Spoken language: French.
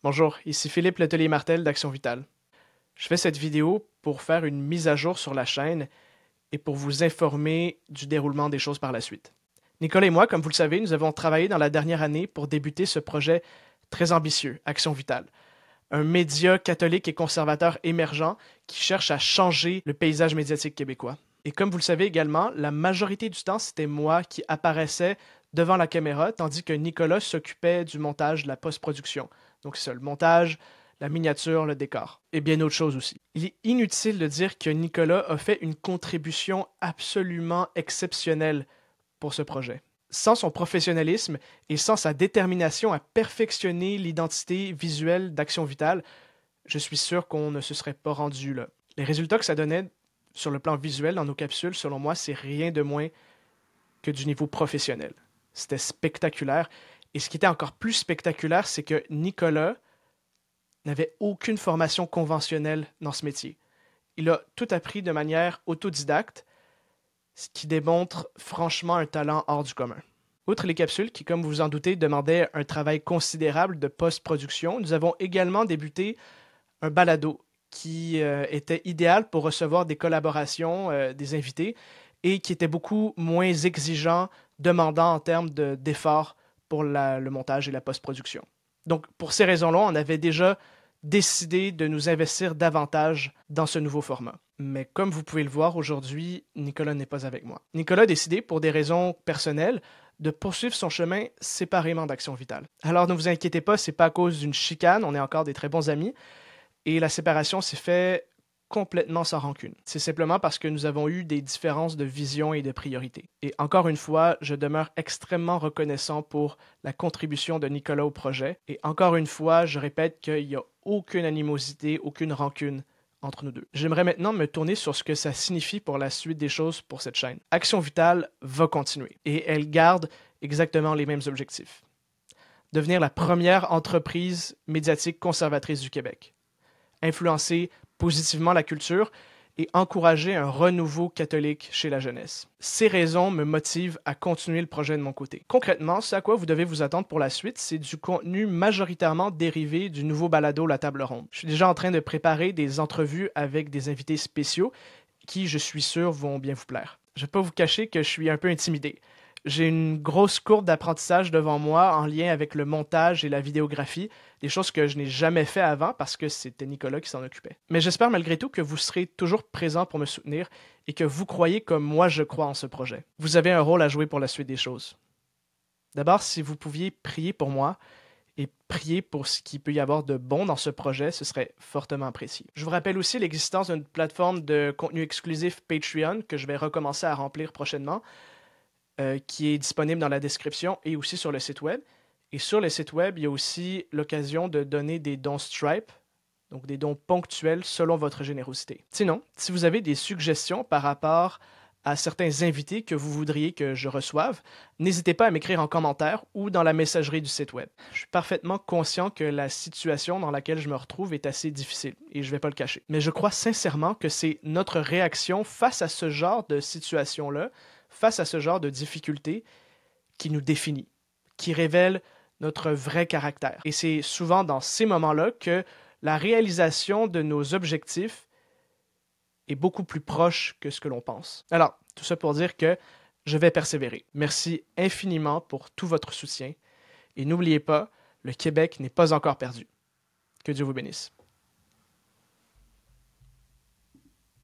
Bonjour, ici Philippe Letellier-Martel d'Action Vitale. Je fais cette vidéo pour faire une mise à jour sur la chaîne et pour vous informer du déroulement des choses par la suite. Nicolas et moi, comme vous le savez, nous avons travaillé dans la dernière année pour débuter ce projet très ambitieux, Action Vitale, un média catholique et conservateur émergent qui cherche à changer le paysage médiatique québécois. Et comme vous le savez également, la majorité du temps, c'était moi qui apparaissais devant la caméra, tandis que Nicolas s'occupait du montage, de la post-production. Donc c'est ça, le montage, la miniature, le décor, et bien d'autres choses aussi. Il est inutile de dire que Nicolas a fait une contribution absolument exceptionnelle pour ce projet. Sans son professionnalisme et sans sa détermination à perfectionner l'identité visuelle d'Action Vitale, je suis sûr qu'on ne se serait pas rendu là. Les résultats que ça donnait sur le plan visuel dans nos capsules, selon moi, c'est rien de moins que du niveau professionnel. C'était spectaculaire. Et ce qui était encore plus spectaculaire, c'est que Nicolas n'avait aucune formation conventionnelle dans ce métier. Il a tout appris de manière autodidacte, ce qui démontre franchement un talent hors du commun. Outre les capsules qui, comme vous vous en doutez, demandaient un travail considérable de post-production, nous avons également débuté un balado qui était idéal pour recevoir des collaborations, des invités, et qui était beaucoup moins exigeant, demandant en termes d'efforts pour le montage et la post-production. Donc, pour ces raisons-là, on avait déjà décidé de nous investir davantage dans ce nouveau format. Mais comme vous pouvez le voir aujourd'hui, Nicolas n'est pas avec moi. Nicolas a décidé, pour des raisons personnelles, de poursuivre son chemin séparément d'Action Vitale. Alors ne vous inquiétez pas, c'est pas à cause d'une chicane, on est encore des très bons amis, et la séparation s'est faite complètement sans rancune. C'est simplement parce que nous avons eu des différences de vision et de priorité. Et encore une fois, je demeure extrêmement reconnaissant pour la contribution de Nicolas au projet. Et encore une fois, je répète qu'il n'y a aucune animosité, aucune rancune entre nous deux. J'aimerais maintenant me tourner sur ce que ça signifie pour la suite des choses pour cette chaîne. Action Vitale va continuer et elle garde exactement les mêmes objectifs. Devenir la première entreprise médiatique conservatrice du Québec. Influencer positivement la culture et encourager un renouveau catholique chez la jeunesse. Ces raisons me motivent à continuer le projet de mon côté. Concrètement, ce à quoi vous devez vous attendre pour la suite, c'est du contenu majoritairement dérivé du nouveau balado La Table Ronde. Je suis déjà en train de préparer des entrevues avec des invités spéciaux qui, je suis sûr, vont bien vous plaire. Je ne vais pas vous cacher que je suis un peu intimidé. J'ai une grosse courbe d'apprentissage devant moi en lien avec le montage et la vidéographie, des choses que je n'ai jamais fait avant parce que c'était Nicolas qui s'en occupait. Mais j'espère malgré tout que vous serez toujours présent pour me soutenir et que vous croyez comme moi je crois en ce projet. Vous avez un rôle à jouer pour la suite des choses. D'abord, si vous pouviez prier pour moi et prier pour ce qu'il peut y avoir de bon dans ce projet, ce serait fortement apprécié. Je vous rappelle aussi l'existence d'une plateforme de contenu exclusif Patreon que je vais recommencer à remplir prochainement, qui est disponible dans la description et aussi sur le site web. Et sur le site web, il y a aussi l'occasion de donner des dons Stripe, donc des dons ponctuels selon votre générosité. Sinon, si vous avez des suggestions par rapport à certains invités que vous voudriez que je reçoive, n'hésitez pas à m'écrire en commentaire ou dans la messagerie du site web. Je suis parfaitement conscient que la situation dans laquelle je me retrouve est assez difficile et je ne vais pas le cacher. Mais je crois sincèrement que c'est notre réaction face à ce genre de situation-là, face à ce genre de difficultés, qui nous définit, qui révèle notre vrai caractère. Et c'est souvent dans ces moments-là que la réalisation de nos objectifs est beaucoup plus proche que ce que l'on pense. Alors, tout ça pour dire que je vais persévérer. Merci infiniment pour tout votre soutien. Et n'oubliez pas, le Québec n'est pas encore perdu. Que Dieu vous bénisse.